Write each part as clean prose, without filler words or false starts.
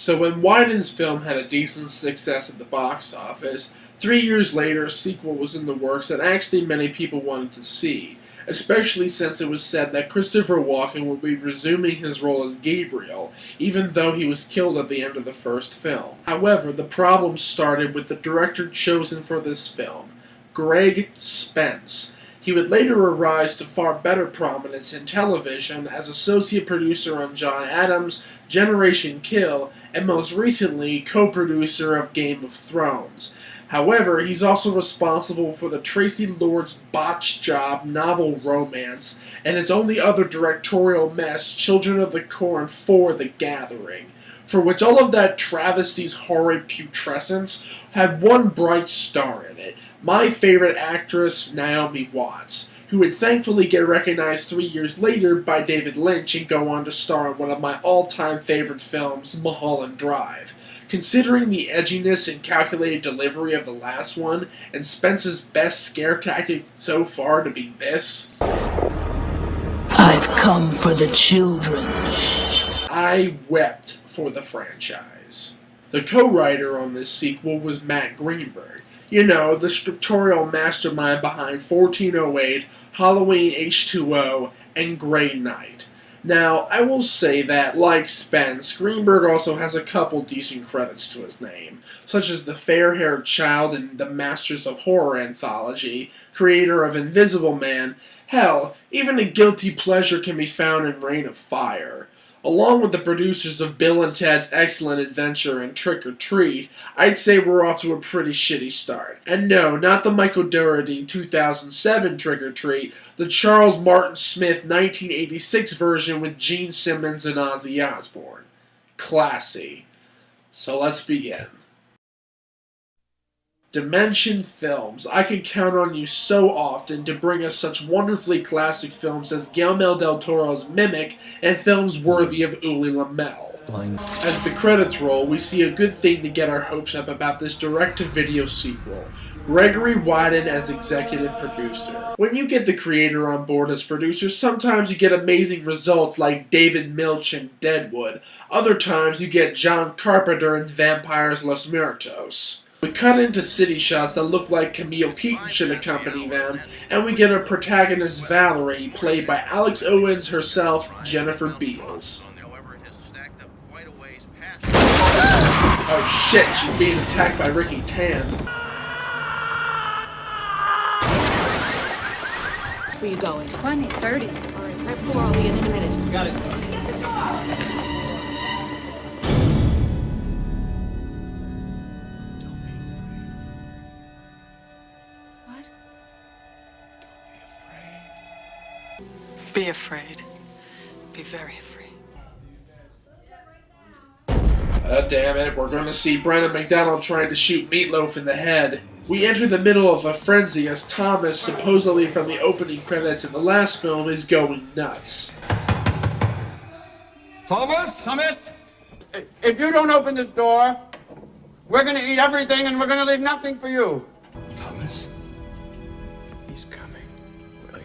So when Wyden's film had a decent success at the box office, 3 years later a sequel was in the works that actually many people wanted to see, especially since it was said that Christopher Walken would be resuming his role as Gabriel, even though he was killed at the end of the first film. However, the problem started with the director chosen for this film, Greg Spence. He would later arise to far better prominence in television as associate producer on John Adams' Generation Kill, and most recently co-producer of Game of Thrones. However, he's also responsible for the Tracy Lords' Botch Job novel romance, and his only other directorial mess, Children of the Corn 4: The Gathering, for which all of that travesty's horrid putrescence had one bright star in it, my favorite actress, Naomi Watts, who would thankfully get recognized 3 years later by David Lynch and go on to star in one of my all-time favorite films, Mulholland Drive. Considering the edginess and calculated delivery of the last one, and Spence's best scare tactic so far to be this, I've come for the children. I wept for the franchise. The co-writer on this sequel was Matt Greenberg. You know, the scriptorial mastermind behind 1408, Halloween H2O, and Grey Knight. Now, I will say that, like Spence, Greenberg also has a couple decent credits to his name, such as The Fair-Haired Child in the Masters of Horror anthology, creator of Invisible Man. Hell, even a guilty pleasure can be found in Reign of Fire. Along with the producers of Bill and Ted's Excellent Adventure and Trick or Treat, I'd say we're off to a pretty shitty start. And no, not the Michael Dougherty 2007 Trick or Treat, the Charles Martin Smith 1986 version with Gene Simmons and Ozzy Osbourne. Classy. So let's begin. Dimension Films. I can count on you so often to bring us such wonderfully classic films as Guillermo del Toro's Mimic and films worthy of Uli Lamel. As the credits roll, we see a good thing to get our hopes up about this direct-to-video sequel. Gregory Wyden as executive producer. When you get the creator on board as producer, sometimes you get amazing results like David Milch in Deadwood. Other times you get John Carpenter in Vampires Los Muertos. We cut into city shots that look like Camille Keaton should accompany them, and we get our protagonist Valerie, played by Alex Owens herself, Jennifer Beals. Oh shit, she's being attacked by Ricky Tan. Where you going? 20, 30. All right, right before I'll be in a minute. Got it. Be afraid. Be very afraid. Damn it, we're gonna see Brandon McDonald trying to shoot Meatloaf in the head. We enter the middle of a frenzy as Thomas, supposedly from the opening credits in the last film, is going nuts. Thomas? Thomas, if you don't open this door, we're gonna eat everything and we're gonna leave nothing for you. Thomas? He's coming, William.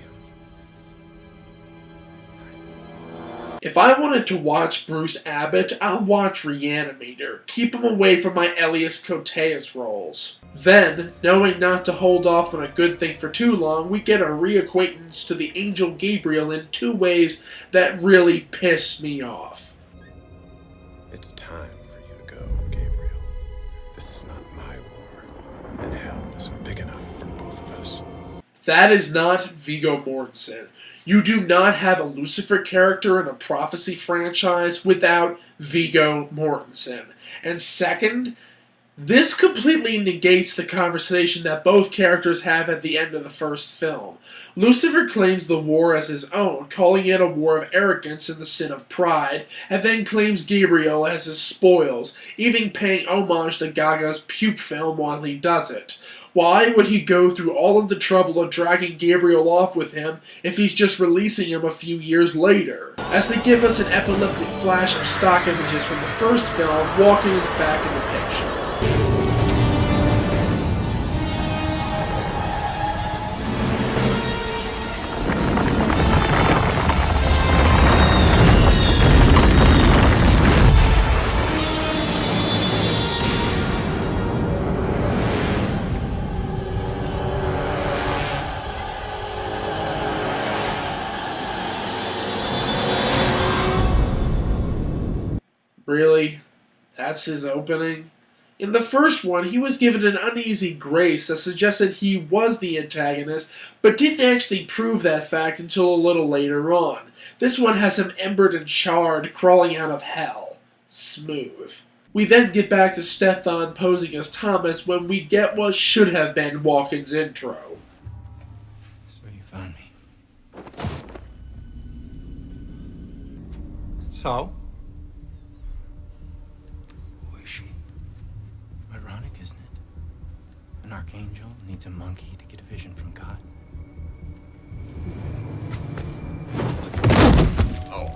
If I wanted to watch Bruce Abbott, I'll watch Reanimator. Keep him away from my Elias Koteas roles. Then, knowing not to hold off on a good thing for too long, we get a reacquaintance to the angel Gabriel in two ways that really piss me off. It's time for you to go, Gabriel. This is not my war, and hell isn't big enough for both of us. That is not Viggo Mortensen. You do not have a Lucifer character in a Prophecy franchise without Viggo Mortensen. And second, this completely negates the conversation that both characters have at the end of the first film. Lucifer claims the war as his own, calling it a war of arrogance and the sin of pride, and then claims Gabriel as his spoils, even paying homage to Gaga's puke film while he does it. Why would he go through all of the trouble of dragging Gabriel off with him if he's just releasing him a few years later? As they give us an epileptic flash of stock images from the first film, Walken is back in the picture. Really? That's his opening? In the first one, he was given an uneasy grace that suggested he was the antagonist, but didn't actually prove that fact until a little later on. This one has him embered and charred, crawling out of hell. Smooth. We then get back to Stefan posing as Thomas when we get what should have been Walken's intro. So you found me. So? Who is she? Ironic, isn't it? An archangel needs a monkey to get a vision from God. Oh.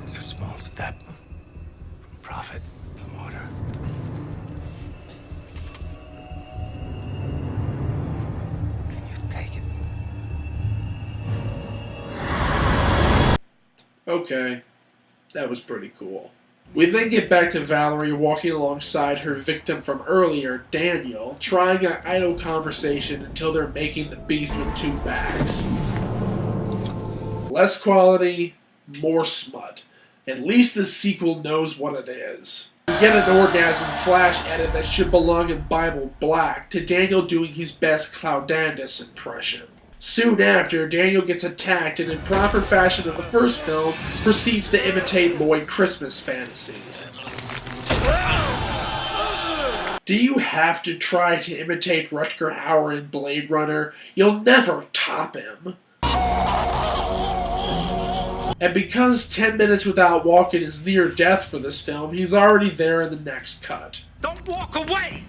It's a small step from prophet to martyr. Can you take it? Okay, that was pretty cool. We then get back to Valerie walking alongside her victim from earlier, Daniel, trying an idle conversation until they're making the beast with 2 bags. Less quality, more smut. At least the sequel knows what it is. We get an orgasm flash edit that should belong in Bible Black, to Daniel doing his best Cloudandus impression. Soon after, Daniel gets attacked and in proper fashion of the first film, proceeds to imitate Lloyd Christmas fantasies. Do you have to try to imitate Rutger Hauer in Blade Runner? You'll never top him. And because 10 minutes without Walken is near death for this film, he's already there in the next cut. Don't walk away!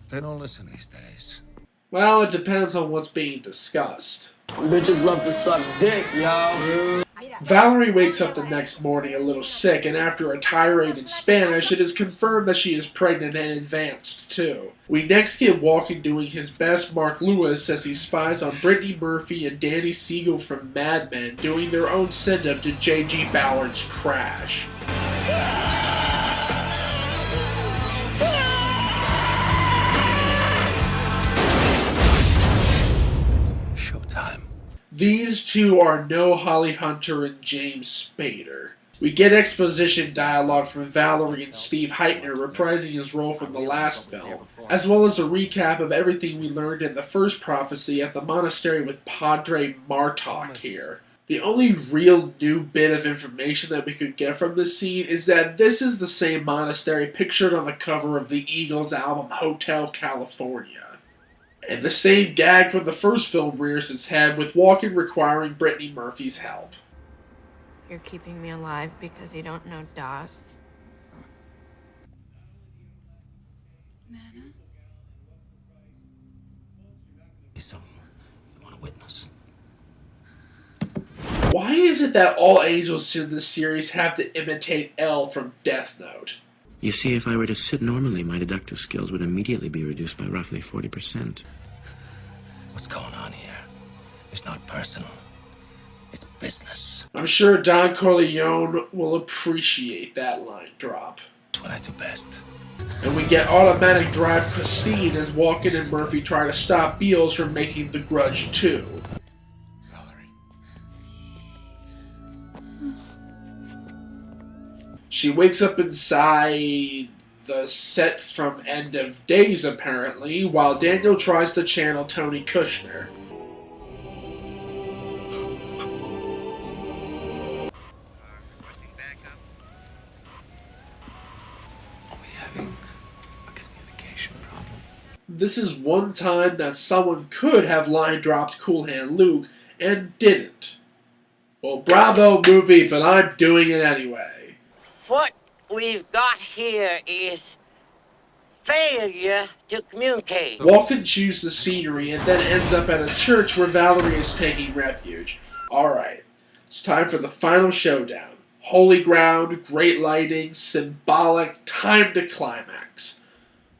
They don't listen these days. Well, it depends on what's being discussed. Bitches love to suck dick, y'all. Valerie wakes up the next morning a little sick, and after a tirade in Spanish, it is confirmed that she is pregnant and advanced, too. We next get Walken doing his best Mark Lewis as he spies on Brittany Murphy and Danny Siegel from Mad Men doing their own send-up to J.G. Ballard's Crash. Showtime. These two are no Holly Hunter and James Spader. We get exposition dialogue from Valerie and Steve Heitner reprising his role from the last film, as well as a recap of everything we learned in the first prophecy at the monastery with Padre Martok here. The only real new bit of information that we could get from this scene is that this is the same monastery pictured on the cover of the Eagles album Hotel California. And the same gag from the first film rears its head, with Walken requiring Brittany Murphy's help. You're keeping me alive because you don't know DOS? Nana? Something you want to witness. Why is it that all angels in this series have to imitate L from Death Note? You see, if I were to sit normally, my deductive skills would immediately be reduced by roughly 40%. What's going on here? It's not personal. It's business. I'm sure Don Corleone will appreciate that line drop. It's what I do best. And we get Automatic Drive Christine as Walken and Murphy try to stop Beals from making The Grudge 2. Valerie. She wakes up inside the set from End of Days, apparently, while Daniel tries to channel Tony Kushner. Are we having a communication problem? This is one time that someone could have line dropped Cool Hand Luke and didn't. Well, bravo movie, but I'm doing it anyway. What we've got here is failure to communicate. Walken chews the scenery and then ends up at a church where Valerie is taking refuge. Alright, it's time for the final showdown. Holy ground, great lighting, symbolic, time to climax.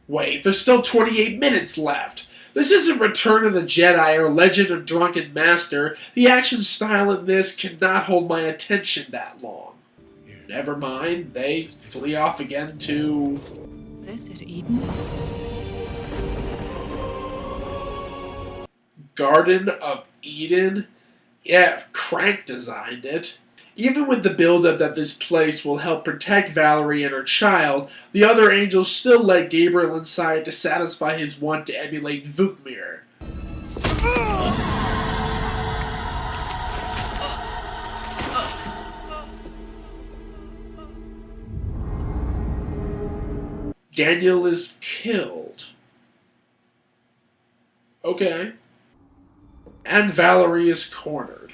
Wait, there's still 28 minutes left. This isn't Return of the Jedi or Legend of Drunken Master. The action style in this cannot hold my attention that long. Never mind, they flee off again to... This is Eden? Garden of Eden? Yeah, if Crank designed it. Even with the build-up that this place will help protect Valerie and her child, the other angels still let Gabriel inside to satisfy his want to emulate Vukmir. Daniel is killed. Okay. And Valerie is cornered.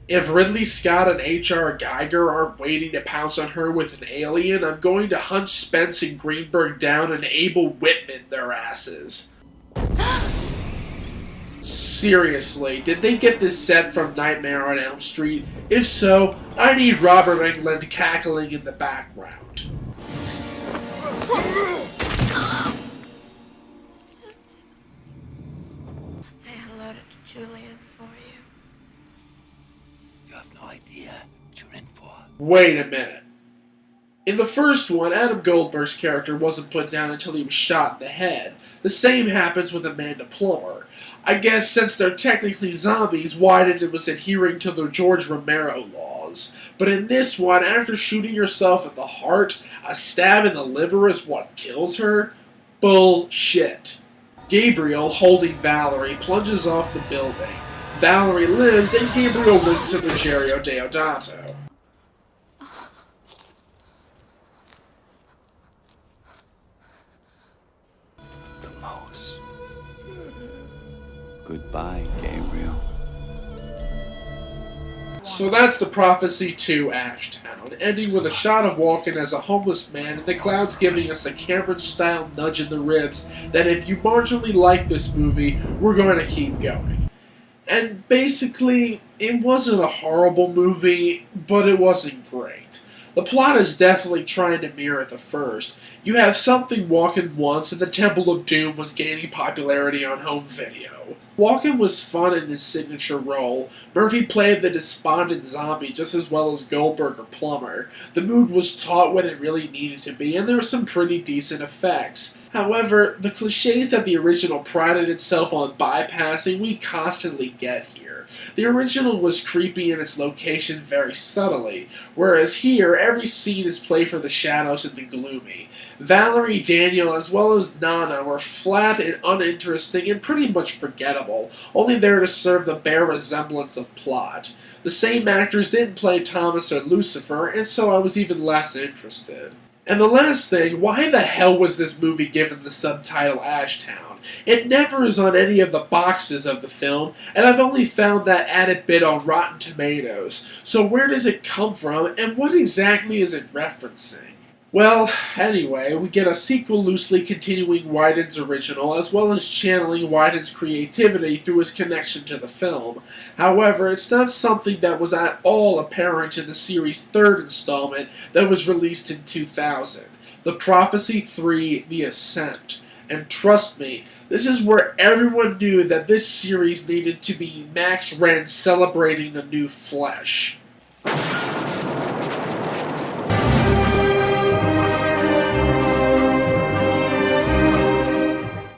If Ridley Scott and H.R. Geiger aren't waiting to pounce on her with an alien, I'm going to hunt Spence and Greenberg down and Abel Whitman their asses. Seriously, did they get this set from Nightmare on Elm Street? If so, I need Robert Englund cackling in the background. Say hello to Julian for you. You have no idea what you're in for. Wait a minute. In the first one, Adam Goldberg's character wasn't put down until he was shot in the head. The same happens with Amanda Plummer. I guess since they're technically zombies, Wyden was adhering to the George Romero laws. But in this one, after shooting yourself in the heart, a stab in the liver is what kills her? Bullshit. Gabriel, holding Valerie, plunges off the building. Valerie lives, and Gabriel links to the Gerrio Deodato. The mouse. Goodbye, Gabriel. So that's the Prophecy 2 Ashtown, ending with a shot of Walken as a homeless man and the clouds giving us a Cameron-style nudge in the ribs that if you marginally like this movie, we're going to keep going. And basically, it wasn't a horrible movie, but it wasn't great. The plot is definitely trying to mirror the first. You have something Walken wants, and the Temple of Doom was gaining popularity on home video. Walken was fun in his signature role. Murphy played the despondent zombie just as well as Goldberg or Plummer. The mood was taut when it really needed to be, and there were some pretty decent effects. However, the cliches that the original prided itself on bypassing, we constantly get here. The original was creepy in its location very subtly, whereas here, every scene is played for the shadows and the gloomy. Valerie, Daniel, as well as Nana were flat and uninteresting and pretty much forgettable, only there to serve the bare resemblance of plot. The same actors didn't play Thomas or Lucifer, and so I was even less interested. And the last thing, why the hell was this movie given the subtitle Ashtown? It never is on any of the boxes of the film, and I've only found that added bit on Rotten Tomatoes. So where does it come from, and what exactly is it referencing? Well, anyway, we get a sequel loosely continuing Wyden's original, as well as channeling Wyden's creativity through his connection to the film. However, it's not something that was at all apparent in the series' third installment that was released in 2000, The Prophecy 3: The Ascent. And trust me, this is where everyone knew that this series needed to be Max Wren celebrating the new flesh.